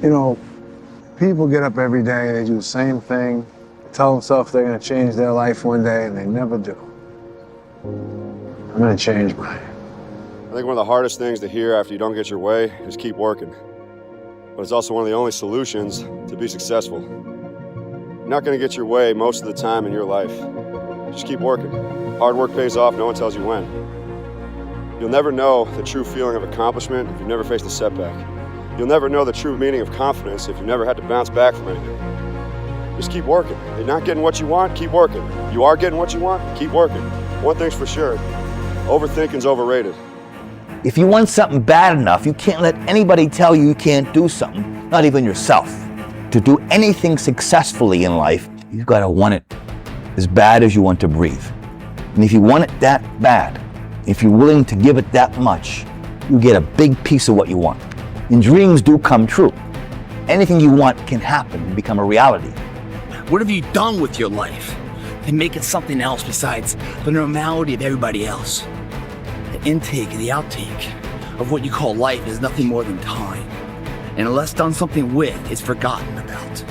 You know, people get up every day and they do the same thing, tell themselves they're going to change their life one day, and they never do. I'm going to change mine. I think one of the hardest things to hear after you don't get your way is keep working. But it's also one of the only solutions to be successful. You're not going to get your way most of the time in your life. Just keep working. Hard work pays off, no one tells you when. You'll never know the true feeling of accomplishment if you've never faced a setback. You'll never know the true meaning of confidence if you've never had to bounce back from anything. Just keep working. You're not getting what you want, keep working. You are getting what you want, keep working. One thing's for sure, overthinking's overrated. If you want something bad enough, you can't let anybody tell you can't do something, not even yourself. To do anything successfully in life, you've got to want it as bad as you want to breathe. And if you want it that bad, if you're willing to give it that much, you get a big piece of what you want. And dreams do come true. Anything you want can happen and become a reality. What have you done with your life to make it something else besides the normality of everybody else? The intake and the outtake of what you call life is nothing more than time. And unless done something with, it's forgotten about.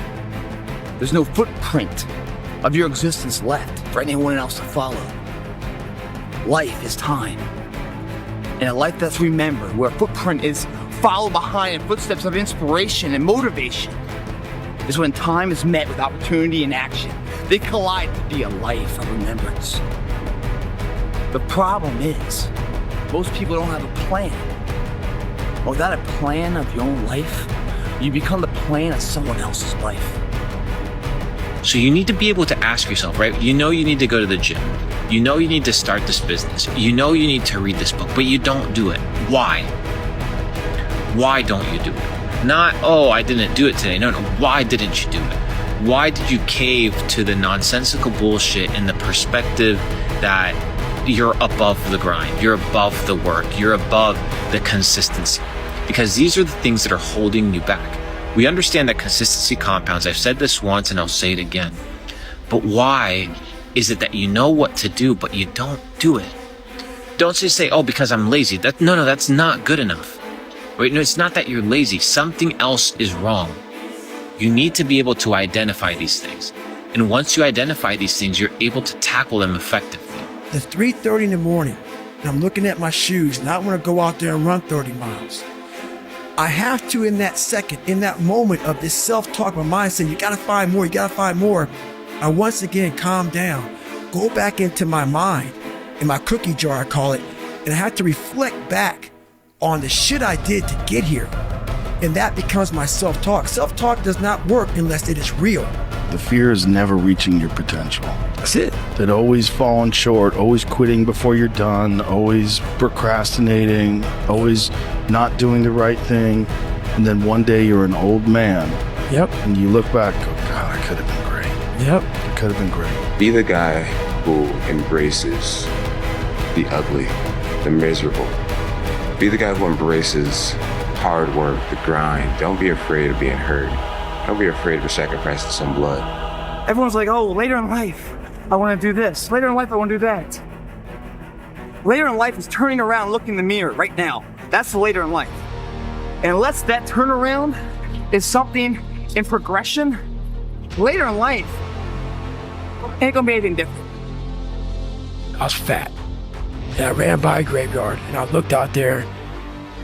There's no footprint of your existence left for anyone else to follow. Life is time. And a life that's remembered, where a footprint is followed behind in footsteps of inspiration and motivation, is when time is met with opportunity and action. They collide to be a life of remembrance. The problem is, most people don't have a plan. Without a plan of your own life, you become the plan of someone else's life. So you need to be able to ask yourself, right? You know you need to go to the gym. You know you need to start this business. You know you need to read this book, but you don't do it. Why? Why don't you do it? Not, oh, I didn't do it today. No, why didn't you do it? Why did you cave to the nonsensical bullshit and the perspective that you're above the grind, you're above the work, you're above the consistency? Because these are the things that are holding you back. We understand that consistency compounds. I've said this once and I'll say it again. But why is it that you know what to do, but you don't do it? Don't just say, oh, because I'm lazy. No, that's not good enough. Right? No, it's not that you're lazy. Something else is wrong. You need to be able to identify these things. And once you identify these things, you're able to tackle them effectively. It's 3:30 in the morning, and I'm looking at my shoes, and I want to go out there and run 30 miles. I have to, in that second, in that moment of this self-talk, my mind saying, you got to find more, you got to find more. I once again calm down, go back into my mind, in my cookie jar, I call it, and I have to reflect back on the shit I did to get here. And that becomes my self-talk. Self-talk does not work unless it is real. The fear is never reaching your potential. That's it. That always falling short, always quitting before you're done, always procrastinating, always not doing the right thing. And then one day you're an old man. Yep. And you look back and go, God, I could have been great. Yep. It could have been great. Be the guy who embraces the ugly, the miserable. Be the guy who embraces hard work, the grind. Don't be afraid of being hurt. Don't be afraid of sacrificing some blood. Everyone's like, oh, later in life, I want to do this. Later in life, I want to do that. Later in life is turning around, looking in the mirror right now. That's the later in life. And unless that turnaround is something in progression, later in life ain't gonna be anything different. I was fat, and I ran by a graveyard, and I looked out there,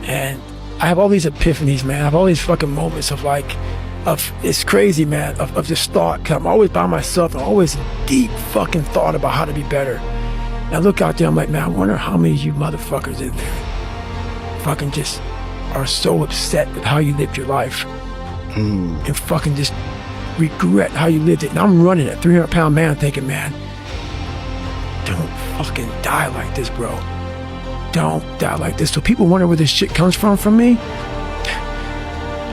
and I have all these epiphanies, man. I have all these fucking moments of it's crazy, man, of just thought. Cause I'm always by myself, and always deep fucking thought about how to be better. And I look out there, I'm like, man, I wonder how many of you motherfuckers in there fucking just are so upset with how you lived your life and fucking just regret how you lived it. And I'm running a 300-pound man thinking, man, don't fucking die like this, bro. Don't die like this. So people wonder where this shit comes from me.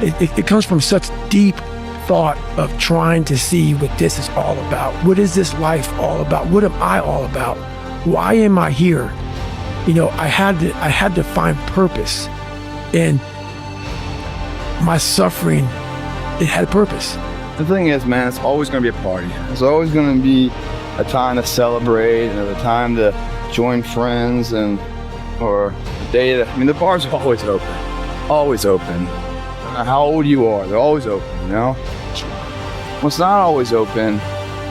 It comes from such deep thought of trying to see what this is all about. What is this life all about? What am I all about? Why am I here? You know, I had to find purpose, and my suffering, it had purpose. The thing is, man, it's always going to be a party. It's always going to be a time to celebrate and a time to join friends or a day that, the bars are always open. Always open. matter how old you are, they're always open, you know? What's not always open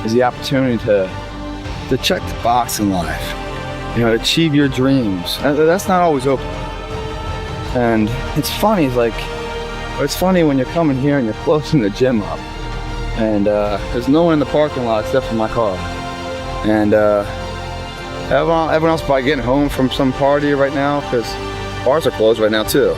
is the opportunity to check the box in life, you know, to achieve your dreams. That's not always open. And it's funny, it's funny when you're coming here and you're closing the gym up, and there's no one in the parking lot except for my car. And everyone else probably getting home from some party right now, because bars are closed right now too.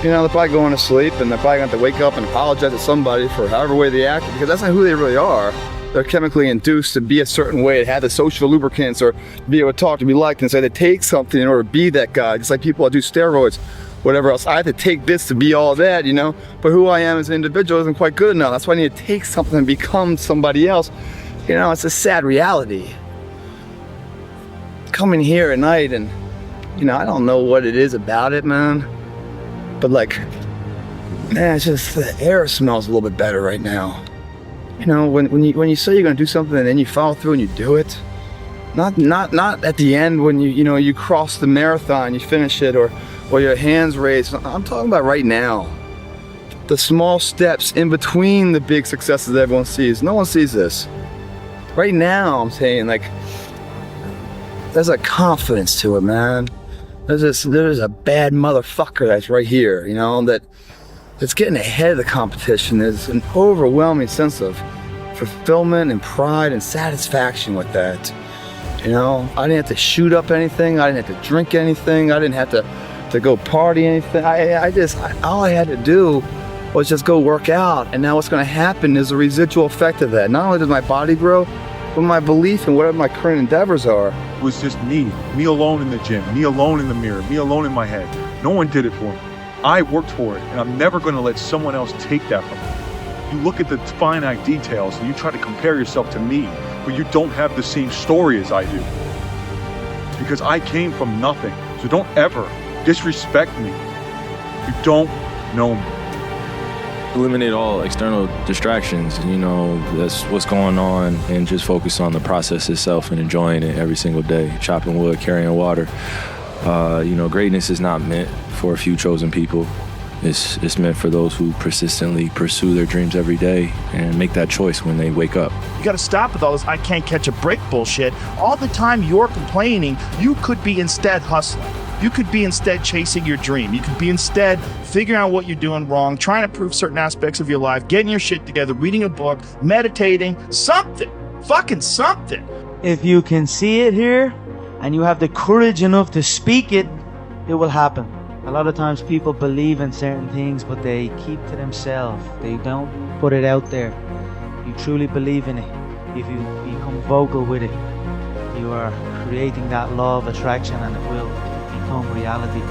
You know, they're probably going to sleep, and they're probably going to have to wake up and apologize to somebody for however way they act, because that's not who they really are. They're chemically induced to be a certain way, to have the social lubricants, or be able to talk, to be liked, and say they take something in order to be that guy. Just like people that do steroids, whatever else. I have to take this to be all that, you know? But who I am as an individual isn't quite good enough. That's why I need to take something and become somebody else. You know, it's a sad reality. Coming here at night, and, you know, I don't know what it is about it, man. But like, man, it's just the air smells a little bit better right now. You know, when you say you're gonna do something and then you follow through and you do it, not at the end when you cross the marathon, you finish it, or your hands raised. I'm talking about right now. The small steps in between the big successes that everyone sees. No one sees this. Right now, I'm saying, like, there's a confidence to it, man. There's a bad motherfucker that's right here, you know, that's getting ahead of the competition. There's an overwhelming sense of fulfillment and pride and satisfaction with that. You know, I didn't have to shoot up anything. I didn't have to drink anything. I didn't have to go party anything. All I had to do was just go work out. And now what's going to happen is a residual effect of that. Not only does my body grow, but my belief in whatever my current endeavors are. It was just me alone in the gym, me alone in the mirror, me alone in my head. No one did it for me. I worked for it, and I'm never going to let someone else take that from me. You look at the finite details and you try to compare yourself to me, but you don't have the same story as I do. Because I came from nothing, so don't ever disrespect me. You don't know me. Eliminate all external distractions, you know, that's what's going on, and just focus on the process itself and enjoying it every single day. Chopping wood, carrying water. You know, greatness is not meant for a few chosen people. It's meant for those who persistently pursue their dreams every day and make that choice when they wake up. You gotta stop with all this I can't catch a break bullshit. All the time you're complaining, you could be instead hustling. You could be instead chasing your dream. You could be instead figuring out what you're doing wrong, trying to improve certain aspects of your life, getting your shit together, reading a book, meditating, something. Fucking something. If you can see it here, and you have the courage enough to speak it, it will happen. A lot of times people believe in certain things, but they keep to themselves. They don't put it out there. You truly believe in it. If you become vocal with it, you are creating that law of attraction, and it will become reality.